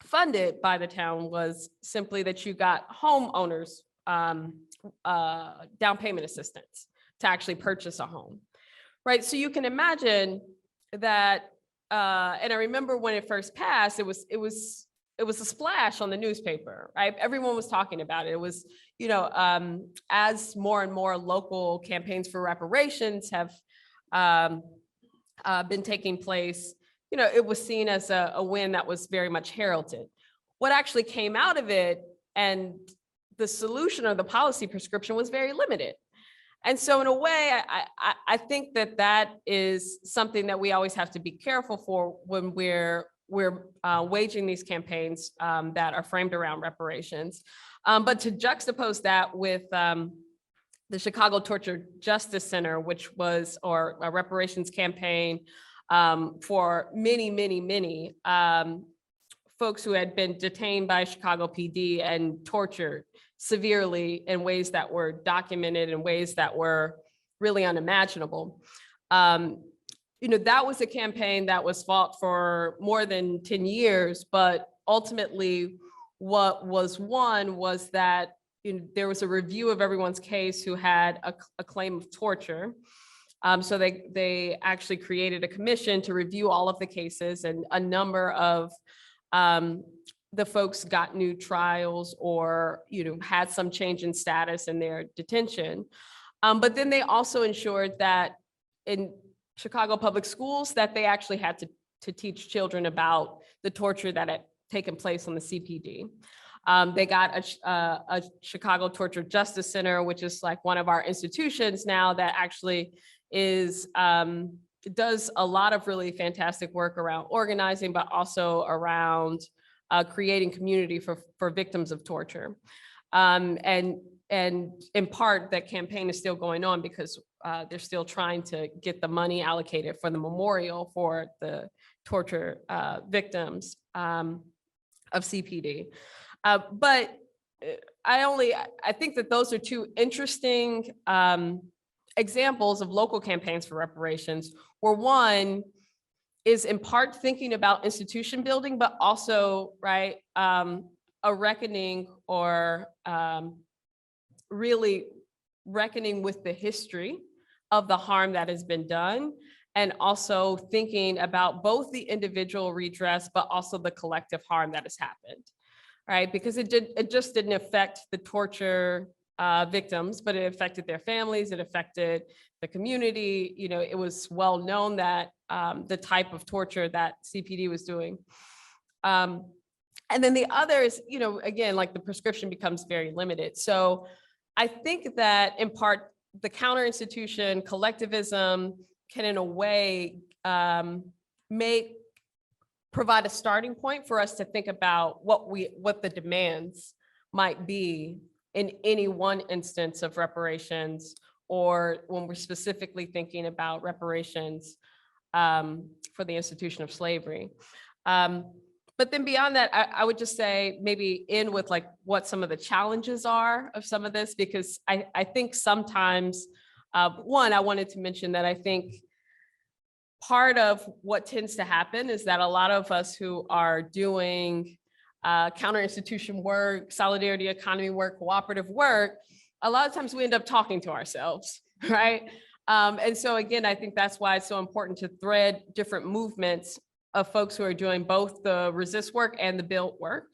funded by the town was simply that you got homeowners down payment assistance to actually purchase a home, right? So you can imagine that, and I remember when it first passed, it was a splash on the newspaper, right? Everyone was talking about it. It was, as more and more local campaigns for reparations have been taking place, it was seen as a win that was very much heralded. What actually came out of it and the solution or the policy prescription was very limited. And so in a way, I think that is something that we always have to be careful for when we're waging these campaigns that are framed around reparations. But to juxtapose that with the Chicago Torture Justice Center, which was a reparations campaign for many folks who had been detained by Chicago PD and tortured severely in ways that were documented in ways that were really unimaginable. That was a campaign that was fought for more than 10 years, but ultimately what was won was that there was a review of everyone's case who had a claim of torture. So they actually created a commission to review all of the cases, and a number of the folks got new trials or had some change in status in their detention. But then they also ensured that in Chicago public schools that they actually had to teach children about the torture that had taken place on the CPD. They got a Chicago Torture Justice Center, which is like one of our institutions now that actually does a lot of really fantastic work around organizing, but also around creating community for victims of torture. And in part, that campaign is still going on because they're still trying to get the money allocated for the memorial for the torture victims of CPD. But I think that those are two interesting examples of local campaigns for reparations, where one is in part thinking about institution building, but also, right, a reckoning or really reckoning with the history of the harm that has been done, and also thinking about both the individual redress, but also the collective harm that has happened, right? Because it just didn't affect the torture victims, but it affected their families, it affected the community. You know, it was well known that the type of torture that CPD was doing. And then the others, you know, again, like the prescription becomes very limited. So I think that in part, the counter institution collectivism can in a way provide a starting point for us to think about what the demands might be in any one instance of reparations, or when we're specifically thinking about reparations for the institution of slavery. But then beyond that, I would just say maybe end with like what some of the challenges are of some of this, because I think sometimes, one, I wanted to mention that I think part of what tends to happen is that a lot of us who are doing counter-institution work, solidarity economy work, cooperative work, a lot of times we end up talking to ourselves, right? And so again, I think that's why it's so important to thread different movements of folks who are doing both the resist work and the build work.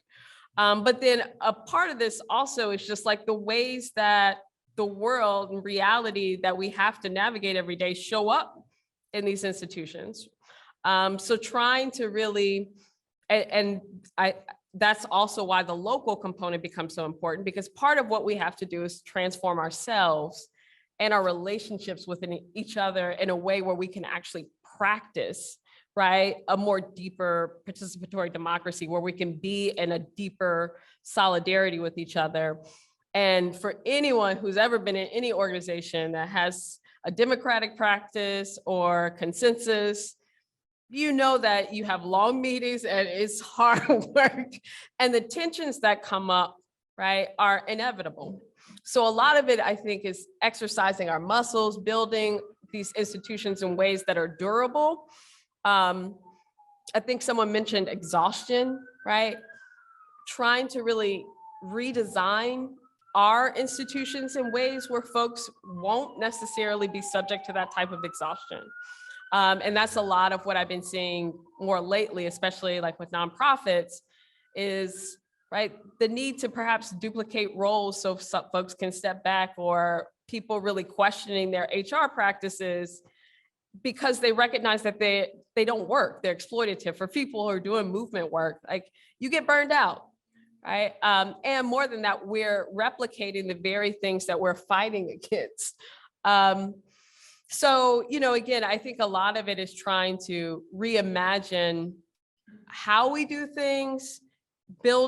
But then a part of this also is just like the ways that the world and reality that we have to navigate every day show up in these institutions. So trying to really, that's also why the local component becomes so important, because part of what we have to do is transform ourselves and our relationships within each other in a way where we can actually practice, right, a more deeper participatory democracy, where we can be in a deeper solidarity with each other. And for anyone who's ever been in any organization that has a democratic practice or consensus, you know that you have long meetings and it's hard work, and the tensions that come up, right, are inevitable. So a lot of it, I think, is exercising our muscles, building these institutions in ways that are durable. I think someone mentioned exhaustion, right? Trying to really redesign our institutions in ways where folks won't necessarily be subject to that type of exhaustion. And that's a lot of what I've been seeing more lately, especially like with nonprofits, is right, the need to perhaps duplicate roles so some folks can step back, or people really questioning their HR practices because they recognize that they don't work, they're exploitative. For people who are doing movement work, like, you get burned out, right? And more than that, we're replicating the very things that we're fighting against. So, you know, again, I think a lot of it is trying to reimagine how we do things,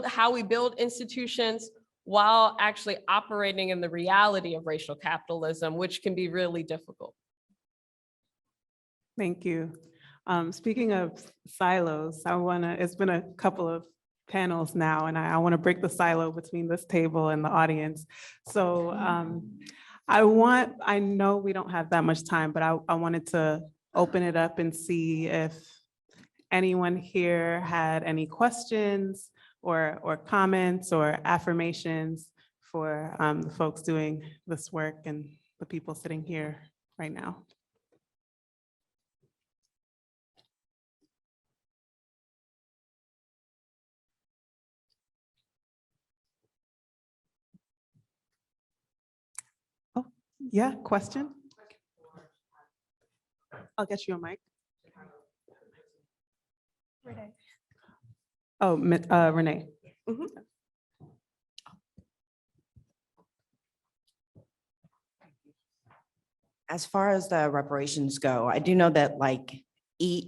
how we build institutions, while actually operating in the reality of racial capitalism, which can be really difficult. Thank you. Speaking of silos, it's been a couple of panels now, and I want to break the silo between this table and the audience. So I know we don't have that much time, but I wanted to open it up and see if anyone here had any questions or comments or affirmations for the folks doing this work and the people sitting here right now. Oh, yeah, question? I'll get you a mic. Renee. Oh, Renee. Mhm. As far as the reparations go, I do know that like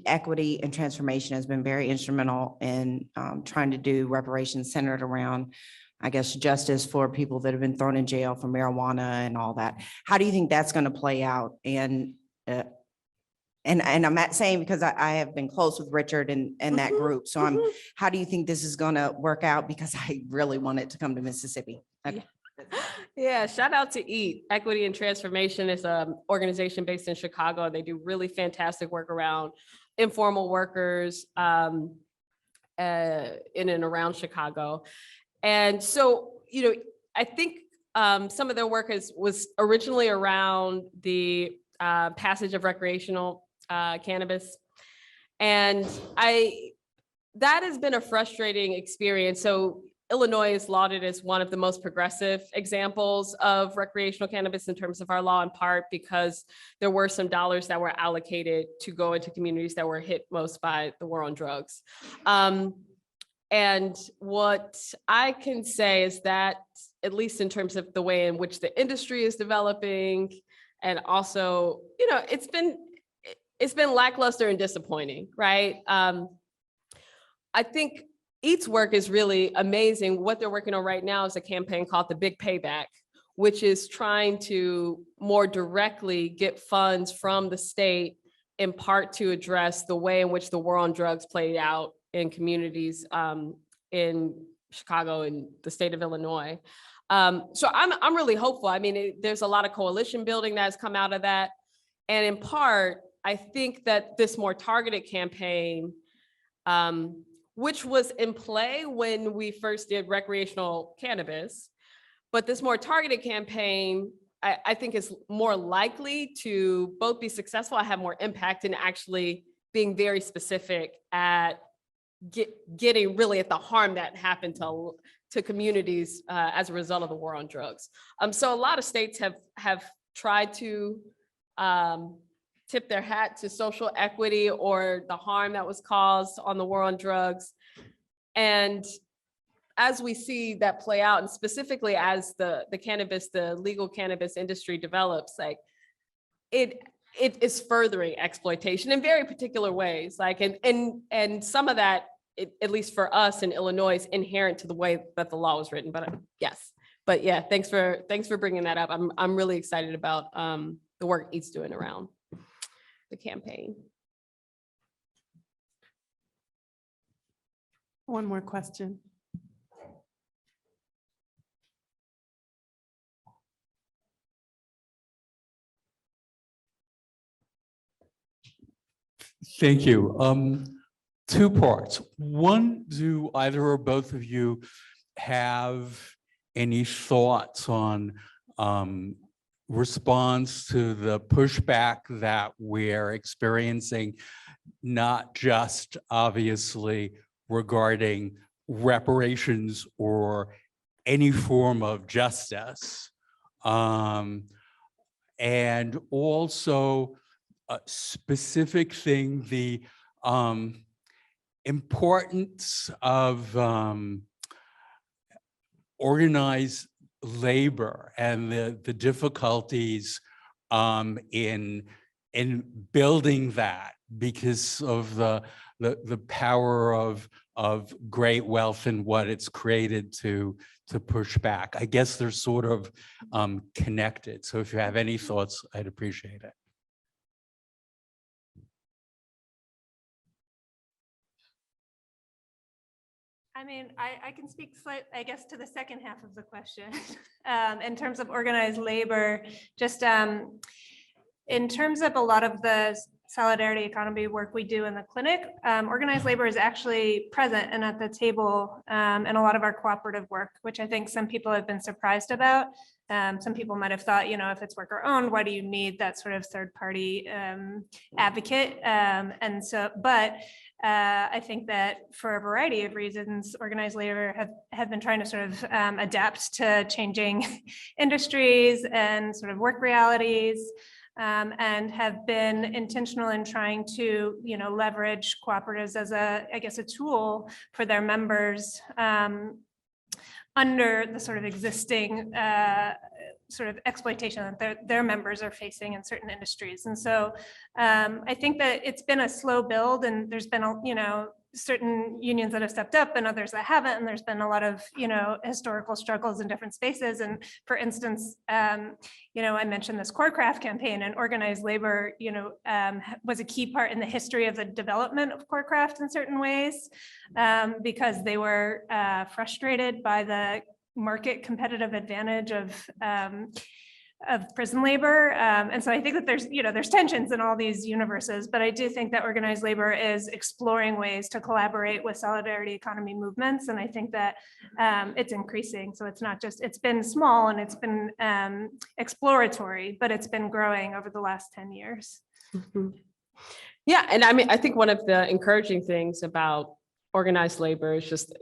equity and transformation has been very instrumental in trying to do reparations centered around, I guess, justice for people that have been thrown in jail for marijuana and all that. How do you think that's going to play out? And I'm not saying because I have been close with Richard and that group. So how do you think this is going to work out? Because I really want it to come to Mississippi. Okay. Yeah, shout out to EAT, Equity and Transformation. It's an organization based in Chicago. They do really fantastic work around informal workers in and around Chicago. And so, I think some of their work was originally around the passage of recreational cannabis. And that has been a frustrating experience. So Illinois is lauded as one of the most progressive examples of recreational cannabis in terms of our law, in part because there were some dollars that were allocated to go into communities that were hit most by the war on drugs. And what I can say is that, at least in terms of the way in which the industry is developing, and also, it's been lackluster and disappointing, right? I think EAT's work is really amazing. What they're working on right now is a campaign called the Big Payback, which is trying to more directly get funds from the state, in part to address the way in which the war on drugs played out in communities in Chicago and the state of Illinois. So I'm really hopeful. I mean, there's a lot of coalition building that has come out of that. And in part, I think that this more targeted campaign, which was in play when we first did recreational cannabis, but this more targeted campaign, I think is more likely to both be successful and have more impact in actually being very specific at getting really at the harm that happened to communities as a result of the war on drugs. So a lot of states have tried to tip their hat to social equity or the harm that was caused on the war on drugs. And as we see that play out, and specifically as the legal cannabis industry develops, like it is furthering exploitation in very particular ways. Like, and some of that, at least for us in Illinois, is inherent to the way that the law was written. But yes, but yeah, thanks for bringing that up. I'm really excited about the work EAT's doing around the campaign. One more question. Thank you. Two parts. One, do either or both of you have any thoughts on response to the pushback that we're experiencing, not just obviously regarding reparations or any form of justice, and also a specific thing, the importance of organized labor and the difficulties in building that because of the power of great wealth and what it's created to push back. I guess they're sort of connected. So if you have any thoughts, I'd appreciate it. I mean, I can speak slightly, I guess, to the second half of the question. In terms of organized labor, just in terms of a lot of the solidarity economy work we do in the clinic, organized labor is actually present and at the table in a lot of our cooperative work, which I think some people have been surprised about. Some people might have thought, if it's worker owned, why do you need that sort of third party advocate? And so, but I think that for a variety of reasons, organized labor have been trying to sort of adapt to changing industries and sort of work realities, and have been intentional in trying to, leverage cooperatives as I guess, a tool for their members under the sort of existing sort of exploitation that their members are facing in certain industries. And so I think that it's been a slow build, and there's been, certain unions that have stepped up and others that haven't. And there's been a lot of, historical struggles in different spaces. And for instance, I mentioned this CoreCraft campaign, and organized labor, was a key part in the history of the development of CoreCraft in certain ways, because they were frustrated by the market competitive advantage of prison labor. And so I think that there's tensions in all these universes, but I do think that organized labor is exploring ways to collaborate with solidarity economy movements. And I think that it's increasing. So it's not just, it's been small and it's been exploratory, but it's been growing over the last 10 years. Mhm. Yeah, and I mean, I think one of the encouraging things about organized labor is just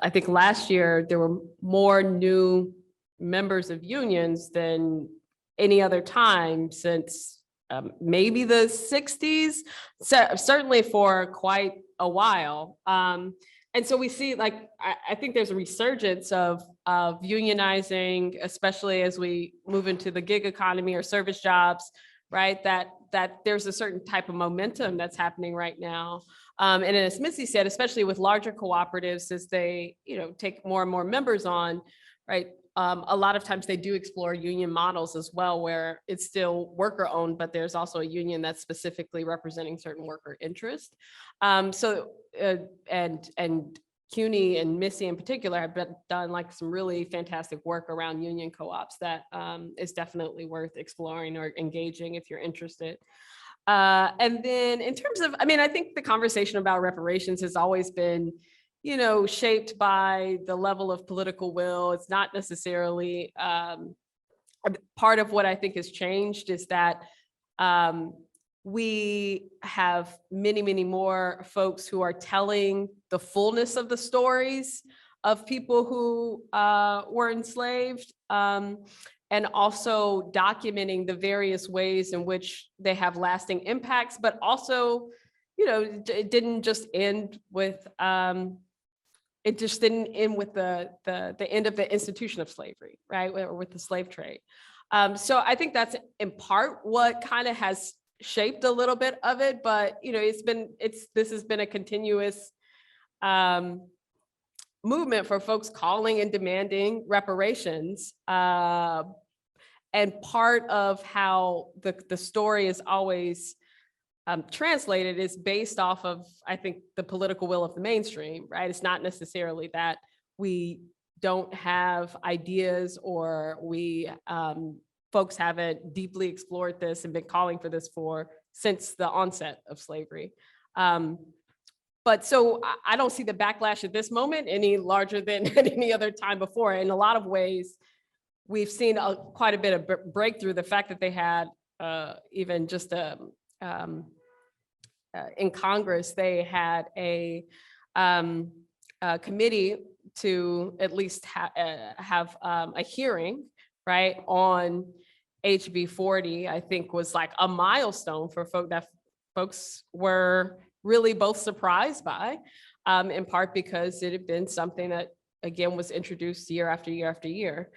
I think last year there were more new members of unions than any other time since maybe the 60s, certainly for quite a while. And so we see, like, I think there's a resurgence of unionizing, especially as we move into the gig economy or service jobs, right? That there's a certain type of momentum that's happening right now. And as Missy said, especially with larger cooperatives, as they, take more and more members on, right? A lot of times they do explore union models as well, where it's still worker owned, but there's also a union that's specifically representing certain worker interest. And CUNY and Missy in particular have done like some really fantastic work around union co-ops that is definitely worth exploring or engaging if you're interested. And then in terms of, I think the conversation about reparations has always been, shaped by the level of political will. It's not necessarily part of what I think has changed is that we have many, many more folks who are telling the fullness of the stories of people who were enslaved, and also documenting the various ways in which they have lasting impacts, but also, it didn't just end with the end of the institution of slavery, right? Or with the slave trade. So I think that's in part what kind of has shaped a little bit of it, but this has been a continuous movement for folks calling and demanding reparations. And part of how the story is always translated is based off of, I think, the political will of the mainstream, right? It's not necessarily that we don't have ideas or folks haven't deeply explored this and been calling for this since the onset of slavery. But so I don't see the backlash at this moment any larger than at any other time before. In a lot of ways, we've seen quite a bit of breakthrough. The fact that they had even just in Congress, they had a committee to at least have a hearing, right, on HB 40, I think was like a milestone for folks were really both surprised by, in part because it had been something that, again, was introduced year after year after year.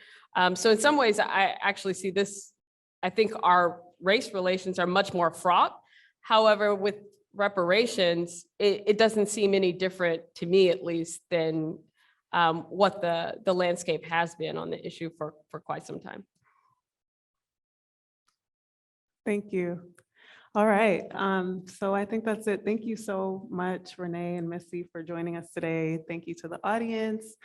So in some ways, I actually see this, I think our race relations are much more fraught. However, with reparations, it doesn't seem any different, to me at least, than what the landscape has been on the issue for quite some time. Thank you. All right, so I think that's it. Thank you so much, Renee and Missy, for joining us today. Thank you to the audience.